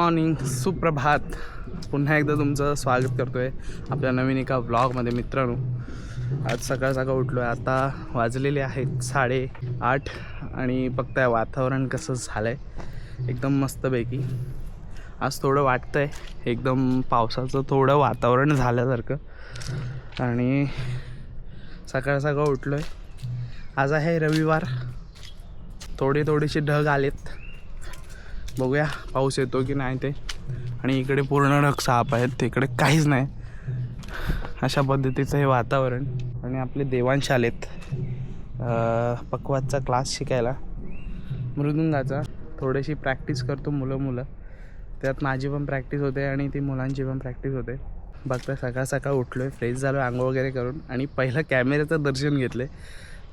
Morning, सुप्रभात. पुन्हा एकदा तुमचं स्वागत करतोय आपल्या नवीन एका व्लॉगमध्ये. मित्रांनो, आज सकाळ सकाळ उठलो आहे. आता वाजलेले आहेत 8:30 आणि बघताय वातावरण कसं झालं आहे, एकदम मस्तपैकी. आज थोडं वाटतं आहे एकदम पावसाचं थोडं वातावरण झाल्यासारखं. आणि सकाळ सकाळ उठलो आहे. आज आहे रविवार. थोडेसे ढग आलेत, बघूया पाऊस येतो की नाही ते. आणि इकडे पूर्ण ढग साफ आहेत, तिकडे काहीच नाही. अशा पद्धतीचं हे वातावरण. आणि आपले देवांश आलेत पक्वाचा क्लास शिकायला, मृदुंगाचा. थोडीशी प्रॅक्टिस करतो मुलं. त्यात माझी पण प्रॅक्टिस होते आणि ती मुलांची पण प्रॅक्टिस होते. बघता सकाळ सकाळ उठलो आहे, फ्रेश झालो आंघोळ वगैरे करून आणि पहिलं कॅमेऱ्याचं दर्शन घेतले.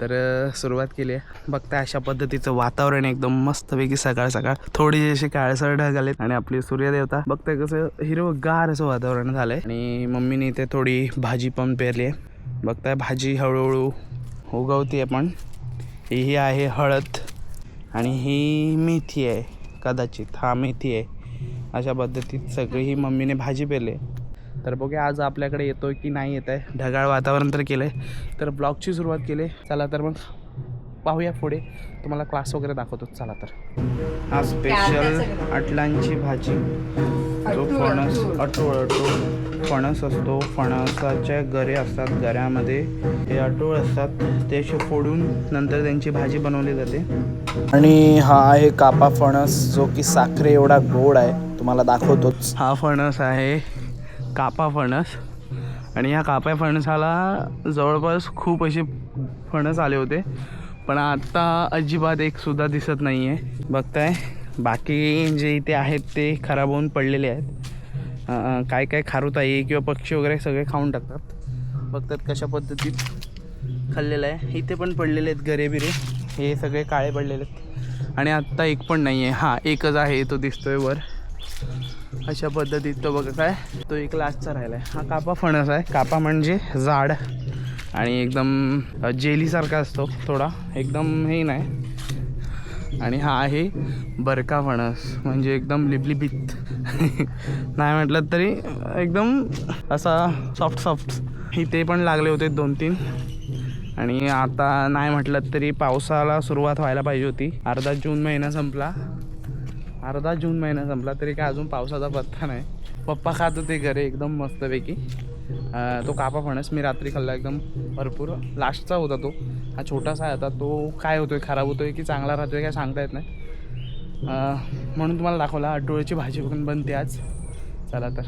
तर सुरुवात केली आहे. बघता अशा पद्धतीचं वातावरण एकदम मस्तपैकी. सकाळ सकाळ थोडी अशी काळसर ढग आलेत आणि आपली सूर्यदेवता बघताय कसं हिरवगार असं वातावरण झालंय. आणि मम्मीने इथे थोडी भाजी पण पेरली आहे. बघताय भाजी हळूहळू उगवते. पण ही आहे हळद आणि ही मेथी आहे, कदाचित हा मेथी आहे. अशा पद्धतीत सगळी ही मम्मीने भाजी पेरली आहे. तर बघूया आज आपल्याकडे येतो की नाही येत आहे. ढगाळ वातावरण तर केलं आहे, तर ब्लॉगची सुरुवात केली. चला तर मग पाहूया पुढे, तुम्हाला क्लास वगैरे दाखवतो. चला तर. हा स्पेशल अटलांची भाजी, जो फणस अटोळ फणस असतो. फणसाच्या गरे असतात, गऱ्यामध्ये हे अटोळ असतात, ते असे फोडून नंतर त्यांची भाजी बनवली जाते. आणि हा आहे कापा फणस, जो की साखरे एवढा गोड आहे, तुम्हाला दाखवतोच. हा फणस आहे कापा फणस. आणि ह्या कापा फणसाला जवळपास खूप असे फणस आले होते, पण आता अजिबात एक सुद्धा दिसत नाही आहे. बघताय बाकी जे इथे आहेत ते खराब होऊन पडलेले आहेत. काय खारुताई किंवा पक्षी वगैरे सगळे खाऊन टाकतात. बघतात कशा पद्धतीत खाल्लेलं आहे. इथे पण पडलेले आहेत गरे बिरे, हे सगळे काळे पडलेले आहेत. आणि आत्ता एक पण नाही आहे. हा एकच आहे, तो दिसतोय वर. अशा पद्धतीत तो बघा काय, तो एक लास्टचा राहिला आहे. हा कापा फणस आहे. कापा म्हणजे जाड आणि एकदम जेलीसारखा असतो, थोडा एकदम हे नाही. आणि हा आहे बरका फणस, म्हणजे एकदम लिबलिबीत नाही म्हटलं तरी एकदम असा सॉफ्ट. इथे पण लागले होते 2-3. आणि आता नाही म्हटलं तरी पावसाला सुरुवात व्हायला पाहिजे होती. अर्धा जून महिना संपला तरी काय अजून पावसाचा पत्ता नाही. पप्पा खात होते घरी एकदम मस्तपैकी. तो कापा फणस मी रात्री खाल्ला, एकदम भरपूर. लास्टचा होता तो, हा छोटासा आहे. आता तो काय होतोय, खराब होतोय की चांगला राहतोय काय सांगता येत नाही. म्हणून तुम्हाला दाखवला. अटोळीची भाजी पण बनते आज. चला तर.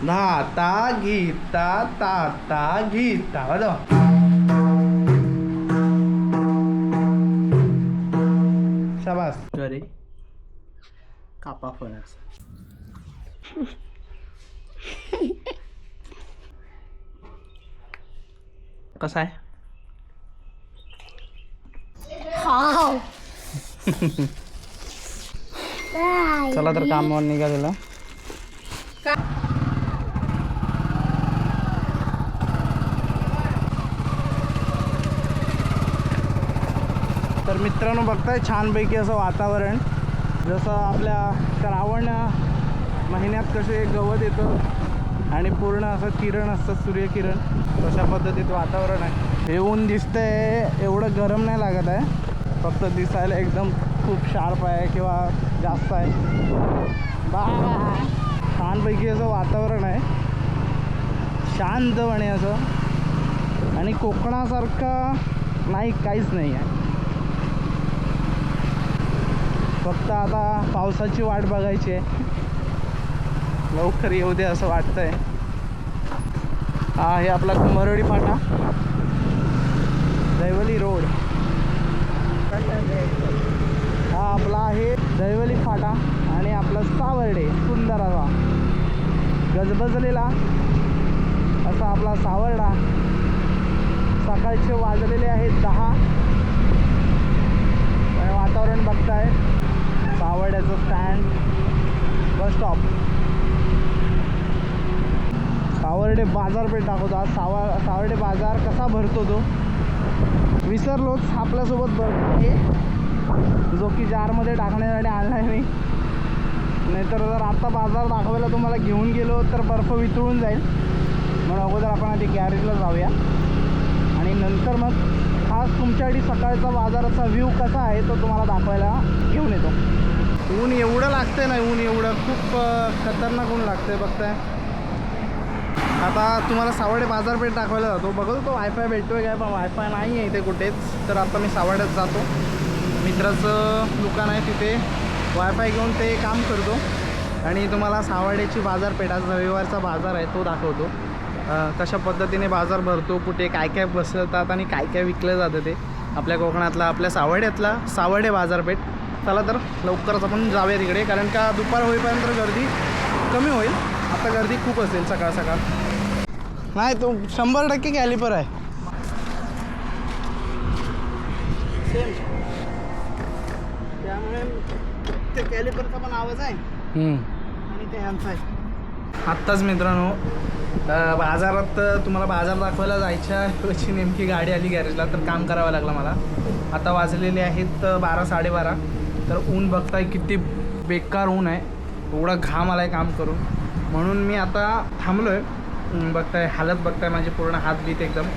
नाता गीता ताता गीता वाजवा. शाबास. अरे कापा फणस कसा आहे? चला तर कामावर निघालेला. तर मित्रांनो बघताय छानपैकी असं वातावरण, जसं आपल्या श्रावण महिन्यात कसे गवत येतं आणि पूर्ण असं किरण असतं, सूर्यकिरण, तशा पद्धतीत वातावरण आहे. हे ऊन दिसतंय, एवढं गरम नाही लागत आहे, फक्त दिसायला एकदम खूप शार्प आहे किंवा जास्त आहे. छानपैकी असं वातावरण आहे, शांतपणे असं. आणि कोकणासारखं नाही, काहीच नाही आहे. फक्त आता पावसाची वाट बघायची आहे, लवकर येऊ दे असं वाटतंय. हा आहे आपला कुंभारवाडी फाटा, दैवली रोड. हा आपला आहे दैवली फाटा आणि आपला सावर्डे, सुंदर असा गजबजलेला असा आपला सावर्डा. सकाळचे वाजलेले आहेत 10. वातावरण बघताय, सावर्ड्याचं स्टँड, बस स्टॉप, सावर्डे बाजारपेठ दाखवतो आज. सावर्डे बाजार कसा भरतो तो विसरलोच आपल्यासोबत बर्फ आहे, जो की जारमध्ये टाकण्यासाठी आणला आहे मी. नाहीतर जर आता बाजार दाखवायला तुम्हाला घेऊन गेलो तर बर्फ वितळून जाईल. म्हणून अगोदर आपण आधी गॅरेजला जाऊया आणि नंतर मग खास तुमच्यासाठी सकाळचा बाजाराचा व्ह्यू कसा आहे तो तुम्हाला दाखवायला घेऊन येतो. ऊन एवढं लागतंय ना, ऊन एवढं खूप खतरनाक ऊन लागतंय. बघताय आता तुम्हाला सावडे बाजारपेठ दाखवायला जातो. बघतो तो वायफाय भेटतोय काय, पण वायफाय नाही आहे इथे कुठेच. तर आता मी सावड्यात जातो, मित्राचं दुकान आहे तिथे वायफाय घेऊन ते काम करतो आणि तुम्हाला सावड्याची बाजारपेठ, आज रविवारचा बाजार आहे तो दाखवतो. कशा पद्धतीने बाजार भरतो, कुठे काय काय बसवतात आणि काय काय विकलं जातं ते आपल्या कोकणातला, आपल्या सावड्यातला सावडे बाजारपेठ. चला तर लवकरच आपण जाऊया तिकडे, कारण का दुपार होईपर्यंत गर्दी कमी होईल. आता गर्दी खूप असेल सकाळ सकाळ. नाही तो 100% कॅलिपर आहे. सेम त्यामुळे ते कॅलिपरचा पण आवाज आहे आणि ते ह्यांचा आहे. आत्ताच मित्रांनो बाजारात तुम्हाला बाजार दाखवायला जायच्या ऐवजी नेमकी गाडी आली गॅरेजला, तर काम करावं लागलं मला. आता वाजलेले आहेत 12 साडेबारा. तर ऊन बघताय किती बेकार ऊन आहे, एवढा घाम आला आहे काम करून. म्हणून मी आता थांबलो आहे. बघताय हालत बघताय माझी पूर्ण हात बीत एकदम.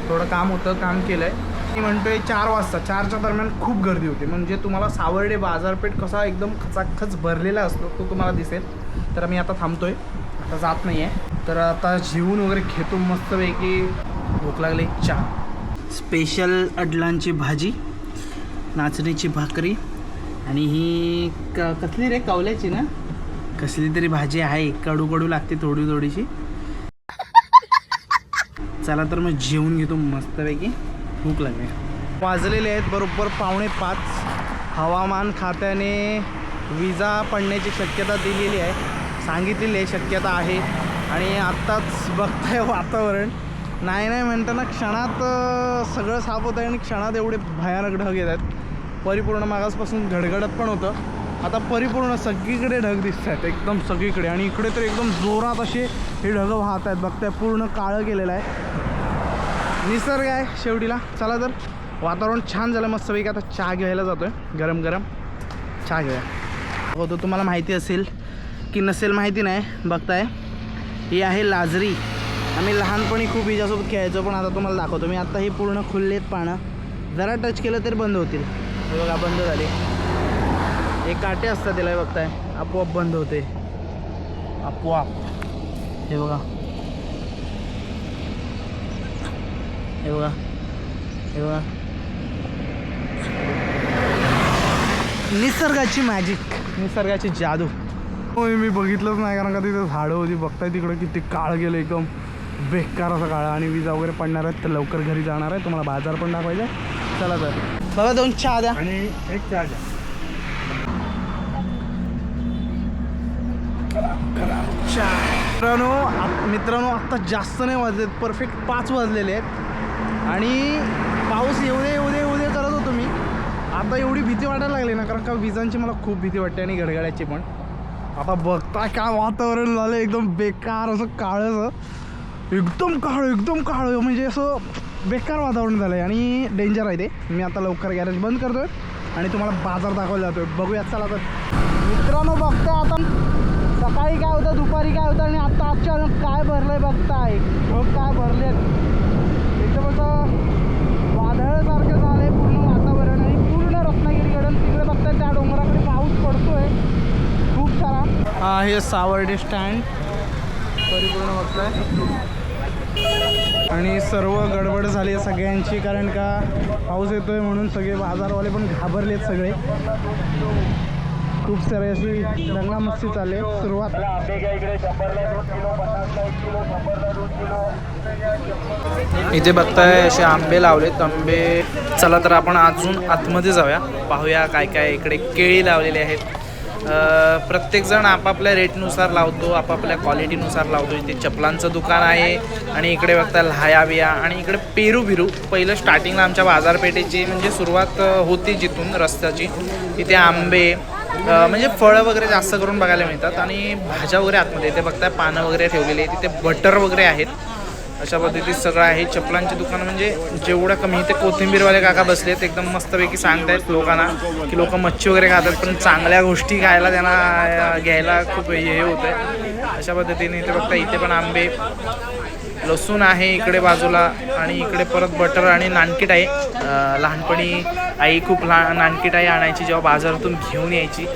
थोडं काम होतं, काम केलं आहे. मी म्हणतोय 4 वाजता, 4च्या दरम्यान खूप गर्दी होती. म्हणजे तुम्हाला सावर्डे बाजारपेठ कसा एकदम खचाखच भरलेला असतो तो तुम्हाला दिसेल. तर मी आता थांबतोय, आता जात नाही आहे. तर आता जेवून वगैरे घेतो मस्तपैकी. भूक लागली. चहा, स्पेशल अडलांची भाजी, नाचणीची भाकरी आणि ही कसली रे, कवल्याची ना, कसली तरी भाजी आहे. कडू कडू लागते थोडी थोडीशी. चला तर मग जेवून घेतो मस्तपैकी, भूक लागली. वाजलेले आहेत बरोबर 4:45. हवामान खात्याने विजा पडण्याची शक्यता दिलेली आहे, सांगितलेली आहे, शक्यता आहे. आणि आत्ताच बघताय वातावरण नाही म्हणताना क्षणात सगळं साफ होतं आहे आणि क्षणात एवढे भयानक ढग येत आहेत. परिपूर्ण मागासपासून घडघडत पण होतं, आता परिपूर्ण सगळीकडे ढग दिसत आहेत एकदम सगळीकडे. आणि इकडे तर एकदम जोरात असे हे ढग वाहत आहेत. बघताय पूर्ण काळं केलेलं आहे. निसर्ग आहे शेवटीला. चला तर वातावरण छान झालं मस्तपैकी. आता चहा घ्यायला जातो आहे, गरम गरम चहा घेऊया. हो तो तुम्हाला माहिती असेल की नसेल माहिती नाही. बघताय ही आहे लाजरी. आम्ही लहानपणी खूप हिच्यासोबत खेळायचो, पण आता तुम्हाला दाखवतो मी. आता ही पूर्ण खुल्लेत पानं, जरा टच केलं तरी बंद होतील. हे बघा बंद झाले. एक काटे असतात त्याला, बघताय आपोआप बंद होते, आपोआप. हे बघा, हे बघा, हे बघा, निसर्गाची मॅजिक, निसर्गाची जादू. होय मी बघितलंच नाही, कारण का तिथं झाडं होती. बघताय तिकडं किती काळ गेलं, एकदम बेकार असं काळ. आणि विजा वगैरे पडणार आहेत, तर लवकर घरी जाणार आहे. तुम्हाला बाजार पण दाखवायचा आहे. चला तर बघा, 2 चहा द्या आणि एक चहा द्या. मित्रांनो आत्ता जास्त नाही वाजलेत, परफेक्ट 5 वाजलेले आहेत. आणि पाऊस येऊ दे करत होतो मी. आता एवढी भीती वाटायला लागली ना, कारण का विजांची मला खूप भीती वाटते आणि गडगड्याची पण. आता बघता काय वातावरण झालं, एकदम बेकार असं काळं, एकदम काळं म्हणजे असं बेकार वातावरण झालं आहे आणि डेंजर आहे ते. मी आता लवकर गॅरेज बंद करतो आहे आणि तुम्हाला बाजार दाखवायला जातो आहे. बघूयात चला तर मित्रांनो. बघता आता सकाळी काय होतं, दुपारी काय होतं आणि आता अचानक काय भरलं आहे बघताय. ढग काय भरले एकदम असं वादळासारखं झालं आहे पूर्ण वातावरण. आणि पूर्ण रत्नागिरीकडून तिकडे बघताय त्या डोंगराकडे पाऊस पडतो आहे खूप सारा. हा हे सावर्डे स्टँड परिपूर्ण बघताय. आणि सर्व गडबड झाली आहे सगळ्यांची, कारण का पाऊस येतोय म्हणून सगळे बाजारवाले पण घाबरलेत सगळे. खूप सारे अशी दंगामस्ती चालली आहे. सुरुवात इथे बघताय असे आंबे लावलेत, आंबे. चला तर आपण अजून आतमध्ये जाऊया, पाहूया काय काय. इकडे केळी लावलेली आहेत. प्रत्येकजण आपापल्या रेटनुसार लावतो, आपापल्या क्वालिटीनुसार लावतो. इथे चपलांचं दुकान आहे आणि इकडे बघता लाया बिया आणि इकडे पेरू बिरू. पहिलं स्टार्टिंगला आमच्या बाजारपेठेची म्हणजे सुरुवात होती जिथून रस्त्याची, तिथे आंबे म्हणजे फळं वगैरे जास्त करून बघायला मिळतात. आणि भाज्या वगैरे आतमध्ये इथे बघताय पानं वगैरे ठेवलेली आहे. तिथे बटर वगैरे आहेत. अशा पद्धतीत सगळं आहे. चपलांचे दुकान म्हणजे जेवढं कमी. इथे कोथिंबीरवाले काका बसलेत एकदम मस्तपैकी सांगतायत लोकांना की लोक मच्छी वगैरे खातात पण चांगल्या गोष्टी खायला त्यांना घ्यायला खूप हे होतं आहे. अशा पद्धतीने इथे बघता इथे पण आंबे, लसूण आहे इकडे बाजूला आणि इकडे परत बटर आणि नानकीट आहे. लहानपणी आई खूप नानकीट आई आणायची जेव्हा बाजारातून घेऊन यायची,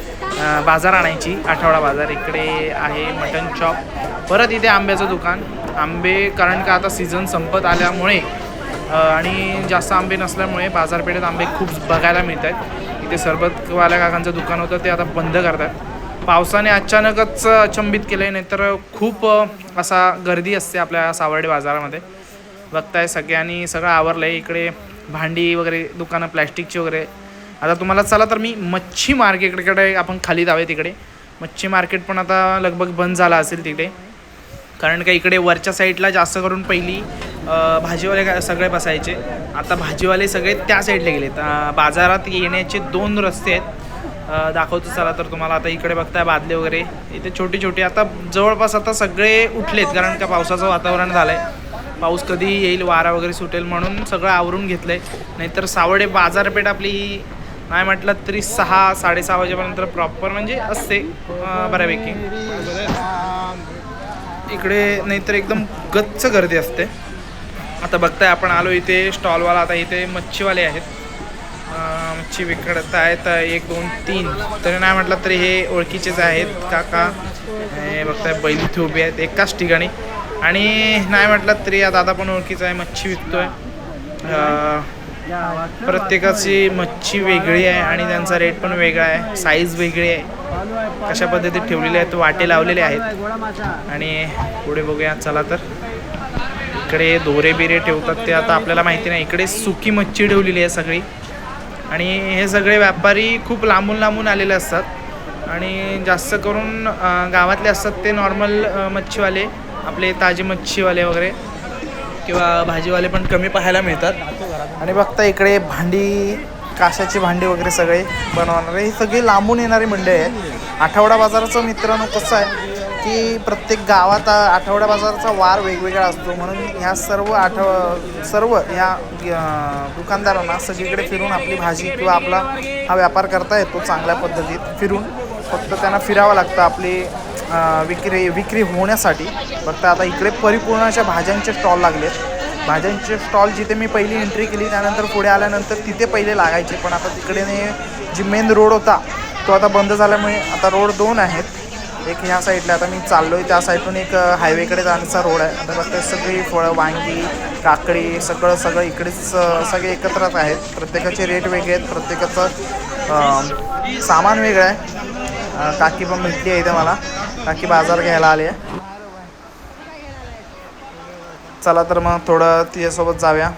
बाजार आणायची, आठवडा बाजार. इकडे आहे मटन चॉप. परत इथे आंब्याचं दुकान. आंबे कारण का आता सीझन संपत आल्यामुळे आणि जास्त आंबे नसल्यामुळे बाजारपेठेत आंबे खूप बघायला मिळत आहेत. इथे सरबतवाल्या काकांचं दुकान होतं ते आता बंद करतात. पावसाने अचानकच अचंबित केलं आहे, नाहीतर खूप असा गर्दी असते आपल्या सावर्डे बाजारामध्ये. बघताय सगळ्यांनी सगळं आवरलं आहे. इकडे भांडी वगैरे दुकानं प्लॅस्टिकची वगैरे. आता तुम्हाला चला तर मी मच्छी मार्केटकडे आपण खाली जावे. तिकडे मच्छी मार्केट पण आता लगभग बंद झाला असेल तिकडे, कारण का इकडे वरच्या साईडला जास्त करून पहिली भाजीवाले सगळे बसायचे. आता भाजीवाले सगळे त्या साईडला गेलेत. बाजारात येण्याचे 2 रस्ते आहेत. दाखवतो चला तर तुम्हाला. आता इकडे बघताय बादले वगैरे इथे छोटी छोटी. आता जवळपास आता सगळे उठलेत कारण का पावसाचं वातावरण झालं आहे. पाऊस कधी येईल, वारा वगैरे सुटेल म्हणून सगळं आवरून घेतलं आहे. नाहीतर सावर्डे बाजारपेठ आपली नाही म्हटलं तरी 6-6:30 वाजेपर्यंत प्रॉपर म्हणजे असते बऱ्यापैकी. इकडे नाहीतर एकदम गच्च गर्दी असते. आता बघताय आपण आलो इथे स्टॉलवाला. आता इथे मच्छीवाले आहेत, मच्छी विकत आहेत 1 2 3 तरी नाही म्हटलं तरी हे ओळखीचेच आहेत काका. हे बघताय बैल इथे उभे आहेत एकाच ठिकाणी आणि नाही म्हटलं तरी या दादा पण ओळखीचा आहे, मच्छी विकतोय. प्रत्येकाची मच्छी वेगळी आहे आणि त्यांचा रेट पण वेगळा आहे, साईज वेगळी आहे. कशा पद्धतीत ठेवलेले आहेत, वाटे लावलेले आहेत. आणि पुढे बघूया चला तर. इकडे दोरे बिरे ठेवतात ते आता आपल्याला माहिती नाही. इकडे सुकी मच्छी ठेवलेली आहे सगळी आणि हे सगळे व्यापारी खूप लांबून लांबून आलेले असतात आणि जास्त करून गावातले असतात ते नॉर्मल मच्छीवाले, आपले ताजे मच्छीवाले वगैरे किंवा भाजीवाले पण कमी पाहायला मिळतात. आणि बघता इकडे भांडी, काशाची भांडी वगैरे सगळे बनवणारे हे सगळे लांबून येणारी मंडळी आहेत. आठवडा बाजाराचं मित्रांनो कसं आहे की प्रत्येक गावात आठवडा बाजाराचा वार वेगवेगळा असतो, म्हणून ह्या सर्व ह्या दुकानदारांना सगळीकडे फिरून आपली भाजी किंवा आपला हा व्यापार करता येतो चांगल्या पद्धतीत फिरून. फक्त त्यांना फिरावं लागतं आपली विक्री होण्यासाठी. फक्त आता इकडे परिपूर्ण अशा भाज्यांचे स्टॉल लागलेत. भाज्यांचे स्टॉल जिथे मी पहिली एंट्री केली त्यानंतर पुढे आल्यानंतर तिथे पहिले लागायचे, पण आता तिकडे जी मेन रोड होता तो आता बंद झाल्यामुळे आता रोड 2 आहेत. एक ह्या साईडला आता मी चाललो आहे त्या साईडून एक हायवेकडे जाण्याचा रोड आहे. आता बघते सगळी फळं, वांगी, काकडी सगळं इकडेच सगळे एकत्रच आहेत. प्रत्येकाचे रेट वेगळे आहेत, प्रत्येकाचं सामान वेगळं आहे. काकी पण भेटली आहे इथे मला, काकी बाजार घ्यायला आली आहे. चला तर मग थोडं तिच्यासोबत जाऊया.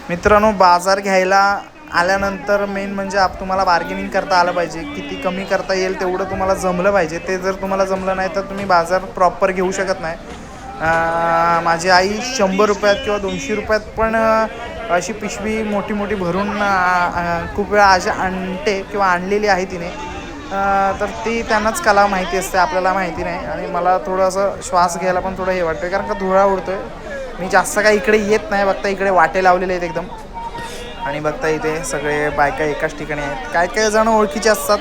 मित्रांनो बाजार घ्यायला आल्यानंतर मेन म्हणजे तुम्हाला बार्गेनिंग करता आलं पाहिजे. किती कमी करता येईल तेवढं तुम्हाला जमलं पाहिजे. ते जर तुम्हाला जमलं नाही तर तुम्ही बाजार प्रॉपर घेऊ शकत नाही. माझी आई 100 रुपयात किंवा 200 रुपयात पण अशी पिशवी मोठी मोठी भरून खूप वेळा अशी आणते किंवा आणलेली आहे तिने. तर ती त्यांनाच कला माहिती असते, आपल्याला माहिती नाही. आणि मला थोडंसं श्वास घ्यायला पण थोडं हे वाटतं कारण का धुळा उडतोय. मी जास्त काय इकडे येत नाही. बघता इकडे वाटे लावलेले आहेत एकदम. आणि बघता इथे सगळे बायका एकाच ठिकाणी आहेत. काय जण ओळखीचे असतात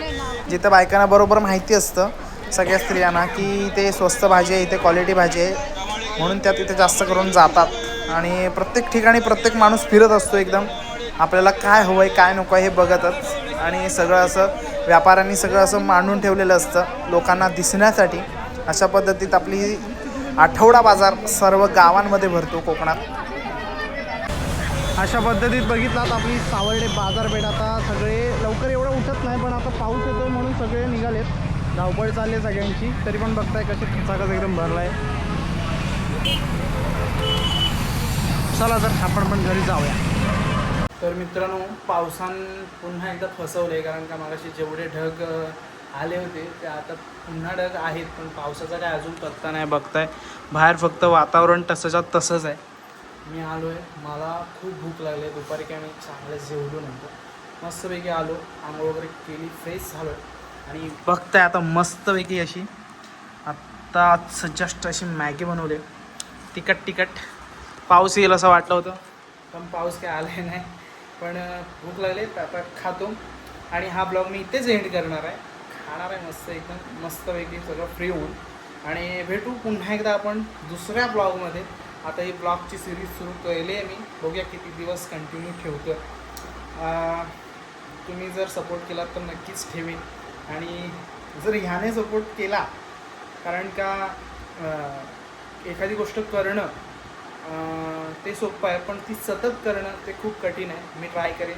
जिथं बायकांना बरोबर माहिती असतं सगळ्या स्त्रियांना की इथे स्वस्त भाजी आहे, इथे क्वालिटी भाजी आहे, म्हणून त्या तिथे जास्त करून जातात. आणि प्रत्येक ठिकाणी प्रत्येक माणूस फिरत असतो एकदम आपल्याला काय हवं आहे काय नको आहे हे बघतच. आणि सगळं असं व्यापाऱ्यांनी सगळं असं मांडून ठेवलेलं असतं लोकांना दिसण्यासाठी. अशा पद्धतीत आपली आठवडा बाजार सर्व गावांमध्ये भरतो कोकणात. अशा पद्धतीत बघितलात आपली सावर्डे बाजारपेठ. आता सगळे लवकर एवढं उठत नाही, पण आता पाऊस येतोय म्हणून सगळे निघालेत. धावपळ चालली आहे सगळ्यांची, तरी पण बघताय कशी खचाखच एकदम भरला आहे. चला तर आपण पण घरी जाऊया. तर मित्रांनो पावसानं पुन्हा एकदा फसवले, कारण का मागाशी जेवढे ढग आले होते ते आता पुन्हा ढग आहेत, पण पावसाचा काय अजून पत्ता नाही. बघताय बाहेर फक्त वातावरण तसंच्या तसंच आहे. मी आलो आहे, मला खूप भूक लागली आहे. दुपारी काय मी चांगलं जेवलो नव्हतं. मस्तपैकी आलो, आंघोळ वगैरे केली, फ्रेश झालो आणि बघताय आता मस्तपैकी अशी आत्ता जस्ट अशी मॅगी बनवली तिखट पाऊस येईल असं वाटलं होतं पण पाऊस काय आला नाही. पण भूक लागली तर आता खातो आणि हा ब्लॉग मी इथेच एंड करणार आहे. खाणार आहे मस्त एकदम मस्तपैकी सगळं फ्री होऊन आणि भेटू पुन्हा एकदा आपण दुसऱ्या ब्लॉगमध्ये. आता ही ब्लॉगची सिरीज सुरू केली आहे मी, बघूया किती दिवस कंटिन्यू ठेवतो. तुम्ही जर सपोर्ट केला तर नक्कीच ठेवेन आणि जर ह्याने सपोर्ट केला कारण का एखादी गोष्ट करणं ते सोपं आहे पण ती सतत करणं ते खूप कठीण आहे. मी ट्राय करेन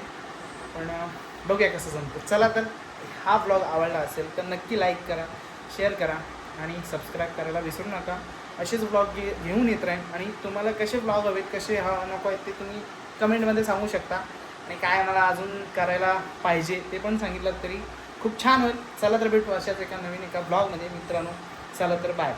पण बघूया कसं जमतं. चला तर हा ब्लॉग आवडला असेल तर नक्की लाईक करा, शेअर करा आणि सबस्क्राईब करायला विसरू नका. असेच ब्लॉग घेऊन येत राहीन आणि तुम्हाला कसे ब्लॉग हवेत कसे नको आहेत ते तुम्ही कमेंटमध्ये सांगू शकता आणि काय मला अजून करायला पाहिजे ते पण सांगितलं तरी खूप छान होईल. चला तर भेटू अशाच एका नवीन एका ब्लॉगमध्ये मित्रांनो. चला तर बाय.